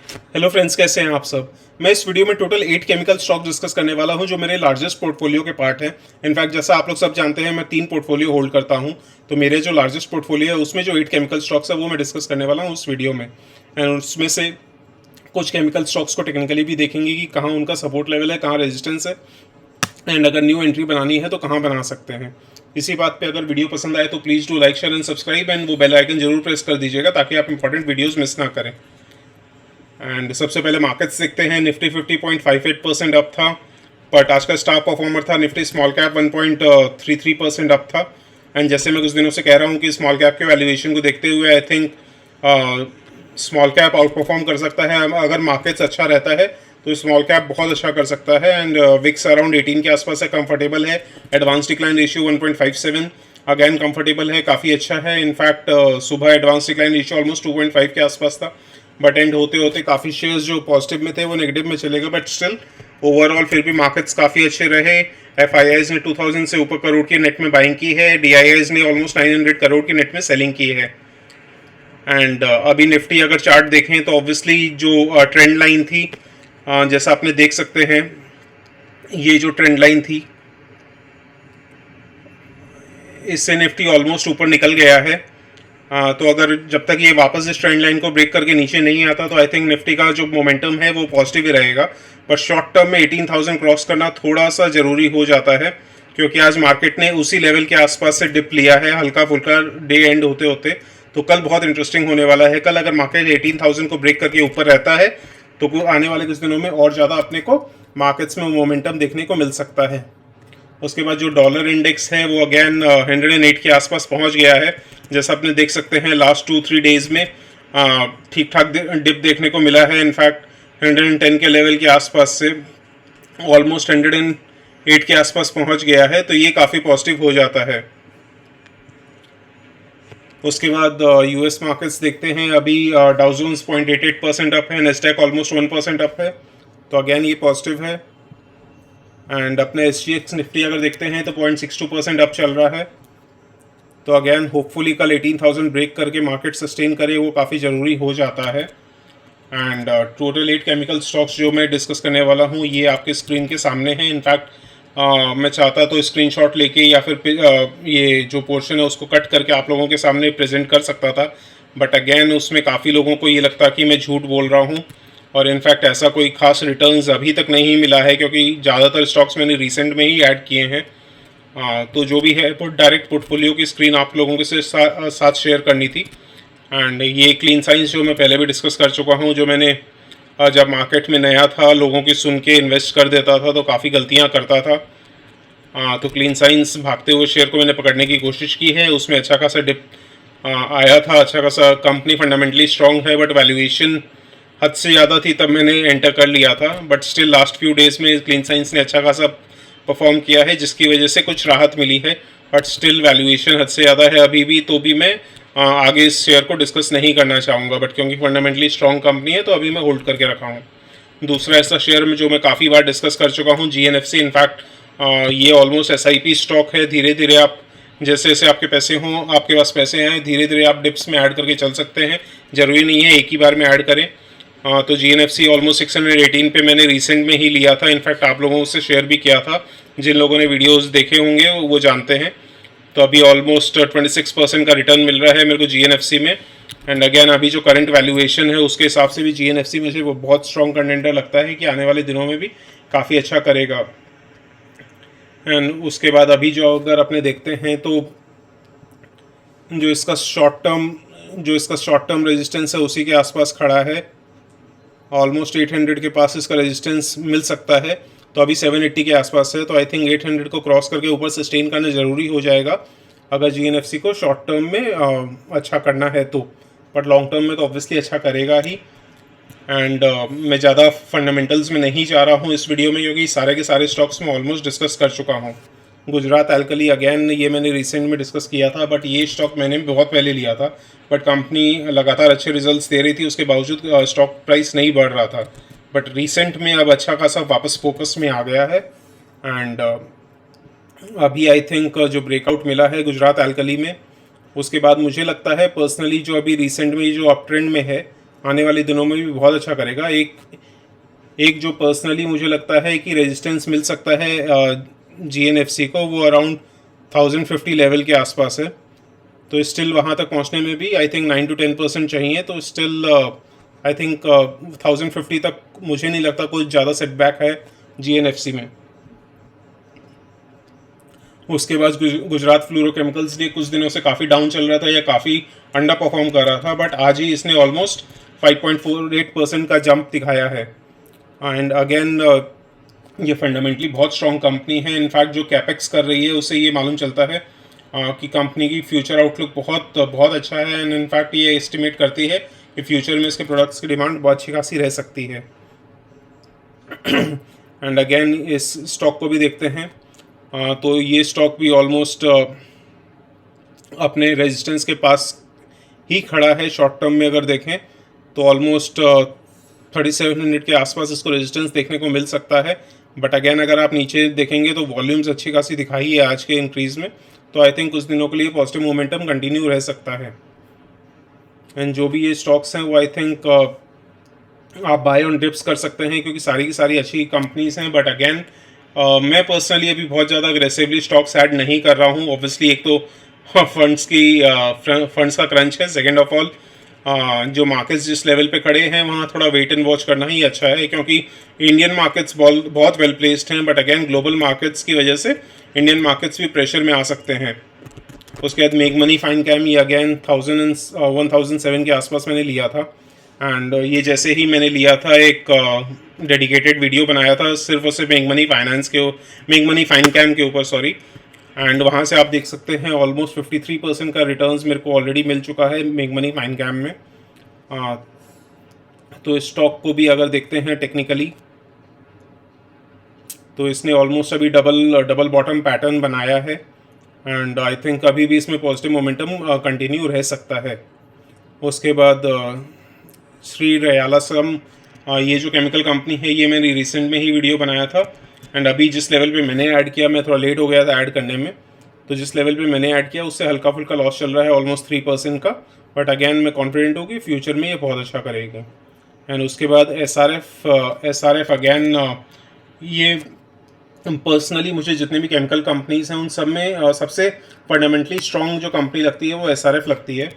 Hello friends, कैसे हैं आप सब। मैं इस वीडियो में टोटल 8 केमिकल स्टॉक डिस्कस करने वाला हूं जो मेरे लार्जेस्ट पोर्टफोलियो के पार्ट हैं। इनफैक्ट जैसा आप लोग सब जानते हैं, मैं 3 पोर्टफोलियो होल्ड करता हूं, तो मेरे जो लार्जेस्ट पोर्टफोलियो है उसमें जो 8 केमिकल स्टॉक्स है वो मैं डिस्कस करने वाला हूं उस वीडियो में। एंड उसमें से कुछ केमिकल स्टॉक्स को टेक्निकली भी देखेंगे कि कहाँ उनका सपोर्ट लेवल है, कहाँ रेजिस्टेंस है, एंड अगर न्यू एंट्री बनानी है तो कहाँ बना सकते हैं। इसी बात पे अगर वीडियो पसंद आए तो please do like, share and subscribe, and वो बेल आइकन जरूर प्रेस कर दीजिएगा ताकि आप इंपॉर्टेंट वीडियोस मिस ना करें। एंड सबसे पहले मार्केट्स देखते हैं। निफ्टी 50.58% अप था, बट आज का स्टार परफॉर्मर था निफ्टी स्मॉल कैप 1.33% अप था। एंड जैसे मैं कुछ दिनों से कह रहा हूँ कि स्मॉल कैप के वैल्यूएशन को देखते हुए I think small cap out perform कर सकता है। अगर मार्केट्स अच्छा रहता है तो स्मॉल कैप बहुत अच्छा कर सकता है। एंड विक्स अराउंड 18 के आसपास है, कंफर्टेबल है। Advance decline ratio 1.57 again comfortable है, काफ़ी अच्छा है। इनफैक्ट सुबह एडवांस डिक्लाइन रेशियो ऑलमोस्ट 2.5 के आसपास था, बट एंड होते होते काफ़ी शेयर्स जो पॉजिटिव में थे वो नेगेटिव में चले गए। बट स्टिल ओवरऑल फिर भी मार्केट्स काफ़ी अच्छे रहे। एफ आई आईज ने 2000 से ऊपर करोड़ की नेट में बाइंग की है, डी आई आईज ने ऑलमोस्ट 900 करोड़ की नेट में सेलिंग की है। एंड अभी निफ्टी अगर चार्ट देखें तो ऑब्वियसली जो ट्रेंड लाइन थी, जैसा आपने देख सकते हैं, ये जो ट्रेंड लाइन थी इससे निफ्टी ऑलमोस्ट ऊपर निकल गया है। तो अगर जब तक ये वापस इस ट्रेंड लाइन को ब्रेक करके नीचे नहीं आता तो आई थिंक निफ्टी का जो मोमेंटम है वो पॉजिटिव ही रहेगा। पर शॉर्ट टर्म में 18,000 क्रॉस करना थोड़ा सा ज़रूरी हो जाता है, क्योंकि आज मार्केट ने उसी लेवल के आसपास से डिप लिया है हल्का फुल्का डे एंड होते होते। तो कल बहुत इंटरेस्टिंग होने वाला है। कल अगर मार्केट 18,000 को ब्रेक करके ऊपर रहता है तो आने वाले कुछ दिनों में और ज़्यादा अपने को मार्केट्स में मोमेंटम देखने को मिल सकता है। उसके बाद जो डॉलर इंडेक्स है वो अगेन 108 के आसपास पहुंच गया है। जैसा आपने देख सकते हैं लास्ट 2-3 डेज में ठीक ठाक डिप देखने को मिला है। इनफैक्ट 110 के लेवल के आसपास से ऑलमोस्ट 108 के आसपास पहुंच गया है, तो ये काफ़ी पॉजिटिव हो जाता है। उसके बाद यूएस मार्केट्स देखते हैं। अभी डाउ जोन्स 0.88% अप है, नेस्डैक ऑलमोस्ट 1% अप है, तो अगेन ये पॉजिटिव है। एंड अपने एस जी एक्स निफ्टी अगर देखते हैं तो 0.62% अप चल रहा है, तो अगेन होपफुली कल 18,000 ब्रेक करके मार्केट सस्टेन करे, वो काफ़ी ज़रूरी हो जाता है। एंड टोटल 8 केमिकल स्टॉक्स जो मैं डिस्कस करने वाला हूँ ये आपके स्क्रीन के सामने हैं। इनफैक्ट मैं चाहता तो स्क्रीनशॉट लेके या फिर ये जो पोर्शन है उसको कट करके आप लोगों के सामने प्रेजेंट कर सकता था, बट अगेन उसमें काफ़ी लोगों को ये लगता कि मैं झूठ बोल रहा हूँ। और इनफैक्ट ऐसा कोई खास रिटर्न्स अभी तक नहीं मिला है, क्योंकि ज़्यादातर स्टॉक्स मैंने रिसेंट में ही ऐड किए हैं। तो जो भी है डायरेक्ट पोर्टफोलियो की स्क्रीन आप लोगों के साथ शेयर करनी थी। एंड ये क्लीन साइंस जो मैं पहले भी डिस्कस कर चुका हूँ, जो मैंने जब मार्केट में नया था लोगों की सुन के इन्वेस्ट कर देता था तो काफ़ी गलतियाँ करता था। तो क्लीन साइंस भागते हुए शेयर को मैंने पकड़ने की कोशिश की है। उसमें अच्छा खासा डिप आया था, अच्छा खासा कंपनी फंडामेंटली स्ट्रॉन्ग है, बट वैल्यूएशन हद से ज़्यादा थी तब मैंने एंटर कर लिया था। But still last few days में क्लीन साइंस ने अच्छा खासा परफॉर्म किया है, जिसकी वजह से कुछ राहत मिली है। बट स्टिल वैल्यूएशन हद से ज़्यादा है अभी भी, तो भी मैं आगे इस शेयर को डिस्कस नहीं करना चाहूँगा। बट क्योंकि फंडामेंटली स्ट्रॉन्ग कंपनी है तो अभी मैं होल्ड करके रखा हूँ। दूसरा ऐसा शेयर में जो मैं काफ़ी बार डिस्कस कर चुका हूँ, GNFC। इनफैक्ट ये ऑलमोस्ट SIP स्टॉक है। धीरे धीरे आप जैसे जैसे आपके पैसे हों, आपके पास पैसे आए, धीरे धीरे आप डिप्स में ऐड करके चल सकते हैं। ज़रूरी नहीं है एक ही बार में ऐड करें। तो GNFC ऑलमोस्ट 618 पे मैंने रिसेंट में ही लिया था। इनफैक्ट आप लोगों से शेयर भी किया था, जिन लोगों ने वीडियोस देखे होंगे वो जानते हैं। तो अभी ऑलमोस्ट 26% का रिटर्न मिल रहा है मेरे को GNFC में। एंड अगेन अभी जो करंट वैल्यूएशन है उसके हिसाब से भी GNFC में से वो बहुत स्ट्रॉन्ग कंटेंडर लगता है कि आने वाले दिनों में भी काफ़ी अच्छा करेगा। एंड उसके बाद अभी जो अगर अपने देखते हैं तो जो इसका शॉर्ट टर्म रेजिस्टेंस है उसी के आसपास खड़ा है। ऑलमोस्ट 800 के पास इसका रेजिस्टेंस मिल सकता है, तो अभी 780 के आसपास है। तो आई थिंक 800 को क्रॉस करके ऊपर सस्टेन करना ज़रूरी हो जाएगा अगर GNFC को शॉर्ट टर्म में अच्छा करना है तो। बट लॉन्ग टर्म में तो ऑब्वियसली अच्छा करेगा ही। एंड मैं ज़्यादा फंडामेंटल्स में नहीं जा रहा हूँ इस वीडियो में, क्योंकि सारे के सारे स्टॉक्स में ऑलमोस्ट डिस्कस कर चुका हूँ। गुजरात एल्कली अगेन ये मैंने रिसेंट में डिस्कस किया था, बट ये स्टॉक मैंने बहुत पहले लिया था। बट कंपनी लगातार अच्छे रिजल्ट्स दे रही थी, उसके बावजूद स्टॉक प्राइस नहीं बढ़ रहा था। बट रिसेंट में अब अच्छा खासा वापस फोकस में आ गया है। एंड अभी आई थिंक जो ब्रेकआउट मिला है गुजरात एल्कली में, उसके बाद मुझे लगता है पर्सनली जो अभी रिसेंट में जो अप ट्रेंड में है आने वाले दिनों में भी बहुत अच्छा करेगा। एक एक जो पर्सनली मुझे लगता है कि रेजिस्टेंस मिल सकता है GNFC को, वो अराउंड 1050 लेवल के आसपास है। तो स्टिल वहाँ तक पहुँचने में भी आई थिंक 9 to 10% चाहिए। तो स्टिल आई थिंक 1050 तक मुझे नहीं लगता कुछ ज़्यादा सेटबैक है GNFC में। उसके बाद गुजरात फ्लोरोकेमिकल्स भी कुछ दिनों से काफ़ी डाउन चल रहा था या काफ़ी अंडर परफॉर्म कर रहा था, बट आज ही इसने ऑलमोस्ट 5.48% का जंप दिखाया है। एंड अगेन ये फंडामेंटली बहुत स्ट्रॉन्ग कंपनी है। इनफैक्ट जो कैपेक्स कर रही है उससे ये मालूम चलता है कि कंपनी की फ्यूचर आउटलुक बहुत बहुत अच्छा है। एंड इनफैक्ट ये एस्टिमेट करती है कि फ्यूचर में इसके प्रोडक्ट्स की डिमांड बहुत अच्छी खासी रह सकती है। एंड अगेन इस स्टॉक को भी देखते हैं। तो ये स्टॉक भी ऑलमोस्ट अपने रेजिस्टेंस के पास ही खड़ा है। शॉर्ट टर्म में अगर देखें तो ऑलमोस्ट 3700 के आसपास इसको रेजिस्टेंस देखने को मिल सकता है। बट अगेन अगर आप नीचे देखेंगे तो वॉल्यूम्स अच्छी खासी दिखाई है आज के इंक्रीज़ में। तो आई थिंक कुछ दिनों के लिए पॉजिटिव मोमेंटम कंटिन्यू रह सकता है। एंड जो भी ये स्टॉक्स हैं वो आई थिंक आप बाय ऑन डिप्स कर सकते हैं, क्योंकि सारी की सारी अच्छी कंपनीज हैं। बट अगेन मैं पर्सनली अभी बहुत ज़्यादा अग्रेसिवली स्टॉक्स ऐड नहीं कर रहा हूँ। ऑब्वियसली एक तो फंड्स का क्रंच है, सेकेंड ऑफ ऑल जो मार्केट्स जिस लेवल पे खड़े हैं वहाँ थोड़ा वेट एंड वॉच करना ही अच्छा है, क्योंकि इंडियन मार्केट्स बहुत वेल प्लेस्ड हैं। बट अगेन ग्लोबल मार्केट्स की वजह से इंडियन मार्केट्स भी प्रेशर में आ सकते हैं। उसके बाद मेक मनी फाइन कैम ये अगेन 1007 के आसपास मैंने लिया था। एंड ये जैसे ही मैंने लिया था एक डेडिकेटेड वीडियो बनाया था सिर्फ और सिर्फ मेक मनी फाइन कैम के ऊपर, सॉरी। एंड वहाँ से आप देख सकते हैं ऑलमोस्ट 53% का रिटर्न्स मेरे को ऑलरेडी मिल चुका है मेक मनी फाइन कैम में। तो इस स्टॉक को भी अगर देखते हैं टेक्निकली तो इसने ऑलमोस्ट अभी डबल बॉटम पैटर्न बनाया है। एंड आई थिंक अभी भी इसमें पॉजिटिव मोमेंटम कंटिन्यू रह सकता है। उसके बाद श्री रयालासम, ये जो केमिकल कंपनी है ये मैंने रिसेंट में ही वीडियो बनाया था। एंड अभी जिस लेवल पे मैंने ऐड किया, मैं थोड़ा लेट हो गया था ऐड करने में, तो जिस लेवल पे मैंने ऐड किया उससे हल्का फुल्का लॉस चल रहा है ऑलमोस्ट 3% का। बट अगेन मैं कॉन्फिडेंट हूँ कि फ्यूचर में ये बहुत अच्छा करेगा। एंड उसके बाद एस आर एफ अगेन, ये पर्सनली मुझे जितने भी केमिकल कंपनीज हैं उन सब में सबसे फंडामेंटली स्ट्रॉन्ग जो कंपनी लगती है वो SRF लगती है।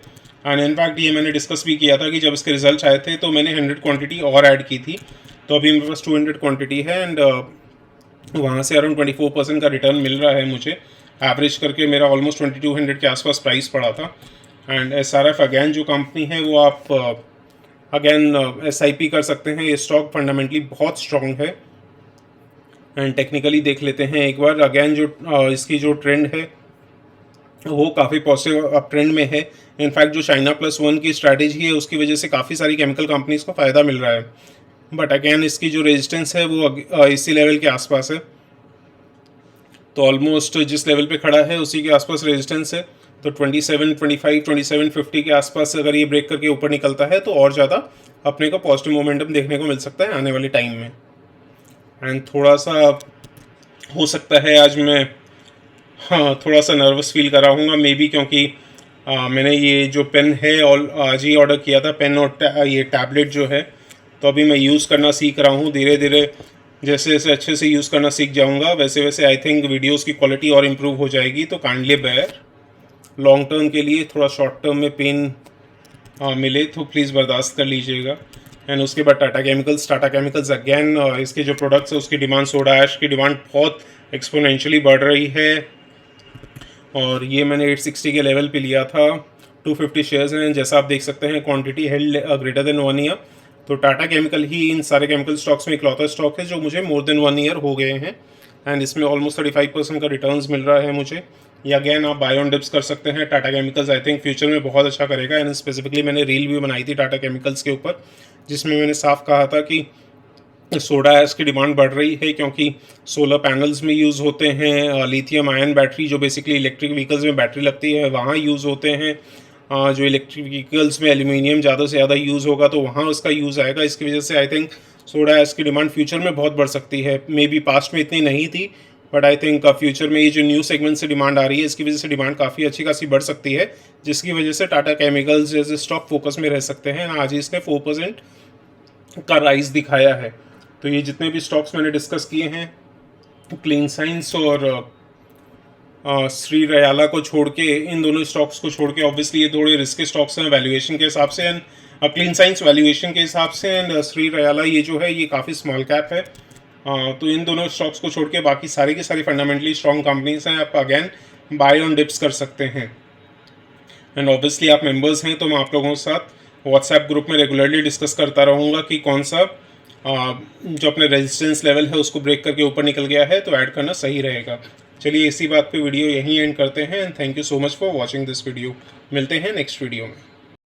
एंड इनफैक्ट ये मैंने डिस्कस भी किया था कि जब इसके रिजल्ट आए थे तो मैंने 100 क्वांटिटी और ऐड की थी, तो अभी मेरे पास 200 क्वांटिटी है। एंड वहाँ से अराउंड 24% का रिटर्न मिल रहा है मुझे। एवरेज करके मेरा ऑलमोस्ट 2200 के आसपास प्राइस पड़ा था। एंड SRF अगैन जो कंपनी है वो आप अगेन SIP कर सकते हैं। ये स्टॉक फंडामेंटली बहुत स्ट्रॉन्ग है। एंड टेक्निकली देख लेते हैं एक बार। अगेन जो इसकी जो ट्रेंड है वो काफ़ी पॉजिटिव अप ट्रेंड में है। इनफैक्ट जो China+1 की स्ट्रैटेजी है उसकी वजह से काफ़ी सारी केमिकल कंपनीज़ को फ़ायदा मिल रहा है। बट अगेन इसकी जो रेजिस्टेंस है वो इसी लेवल के आसपास है। तो ऑलमोस्ट जिस लेवल पे खड़ा है उसी के आसपास रेजिस्टेंस है। तो 27, 25, 2750 के आसपास अगर ये ब्रेक करके ऊपर निकलता है तो और ज़्यादा अपने को पॉजिटिव मोमेंटम देखने को मिल सकता है आने वाले टाइम में। एंड थोड़ा सा हो सकता है आज मैं थोड़ा सा नर्वस फील कर रहा हूँ मे बी, क्योंकि मैंने ये जो पेन है और आज ही ऑर्डर किया था, पेन और ये टैबलेट जो है, तो अभी मैं यूज़ करना सीख रहा हूँ धीरे धीरे। जैसे जैसे अच्छे से यूज़ करना सीख जाऊँगा वैसे वैसे आई थिंक वीडियोज़ की क्वालिटी और इम्प्रूव हो जाएगी। तो काइंडली बेयर, लॉन्ग टर्म के लिए थोड़ा शॉर्ट टर्म में पेन मिले तो प्लीज़ बर्दाश्त कर लीजिएगा। एंड उसके बाद टाटा केमिकल्स अगेन इसके जो प्रोडक्ट्स है उसकी डिमांड, सोडा ऐश की डिमांड बहुत एक्सपोनेंशियली बढ़ रही है। और ये मैंने 860 के लेवल पे लिया था। 250 शेयर्स हैं, जैसा आप देख सकते हैं quantity held greater than 1 year. तो टाटा केमिकल ही इन सारे केमिकल स्टॉक्स में इकलौता स्टॉक है जो मुझे मोर देन 1 ईयर हो गए हैं। एंड इसमें ऑलमोस्ट 35% का रिटर्न्स मिल रहा है मुझे। या अगेन आप बाय ऑन डिप्स कर सकते हैं। Tata chemicals I think future में बहुत अच्छा करेगा। एंड स्पेसिफिकली मैंने रील भी बनाई थी टाटा केमिकल्स के ऊपर, जिसमें मैंने साफ कहा था कि सोडा ऐश की डिमांड बढ़ रही है क्योंकि सोलर पैनल्स में यूज़ होते हैं। लिथियम आयन बैटरी जो बेसिकली इलेक्ट्रिक व्हीकल्स में बैटरी लगती है वहाँ यूज़ होते हैं। जो इलेक्ट्रिक व्हीकल्स में एल्यूमिनियम ज़्यादा से ज़्यादा यूज़ होगा तो वहाँ उसका यूज़ आएगा। इसकी वजह से आई थिंक सोडा ऐश की डिमांड फ्यूचर में बहुत बढ़ सकती है। मे बी पास्ट में इतनी नहीं थी बट आई थिंक फ्यूचर में ये जो न्यू सेगमेंट से डिमांड आ रही है, इसकी वजह से डिमांड काफ़ी अच्छी खासी बढ़ सकती है, जिसकी वजह से टाटा केमिकल्स जैसे स्टॉक फोकस में रह सकते हैं। आज ही इसने 4% का राइज दिखाया है। तो ये जितने भी स्टॉक्स मैंने डिस्कस किए हैं, क्लीन साइंस और श्री रयाला को छोड़ के, इन दोनों स्टॉक्स को छोड़ के, ऑब्वियसली ये थोड़े रिस्की स्टॉक्स हैं वैल्यूएशन के हिसाब से, एंड क्लीन साइंस वैल्यूएशन के हिसाब से, एंड श्री रयाला ये जो है ये काफ़ी स्मॉल कैप है। तो इन दोनों स्टॉक्स को छोड़ के बाकी सारी की सारी फंडामेंटली स्ट्रॉन्ग कंपनीज हैं, आप अगेन बाय ऑन डिप्स कर सकते हैं। एंड ऑब्वियसली आप मेंबर्स हैं तो मैं आप लोगों के साथ व्हाट्सएप ग्रुप में रेगुलरली डिस्कस करता रहूँगा कि कौन सा जो अपने रेजिस्टेंस लेवल है उसको ब्रेक करके ऊपर निकल गया है तो ऐड करना सही रहेगा। चलिए इसी बात पे वीडियो यहीं एंड करते हैं, and thank you so much for watching this video. मिलते हैं नेक्स्ट वीडियो में।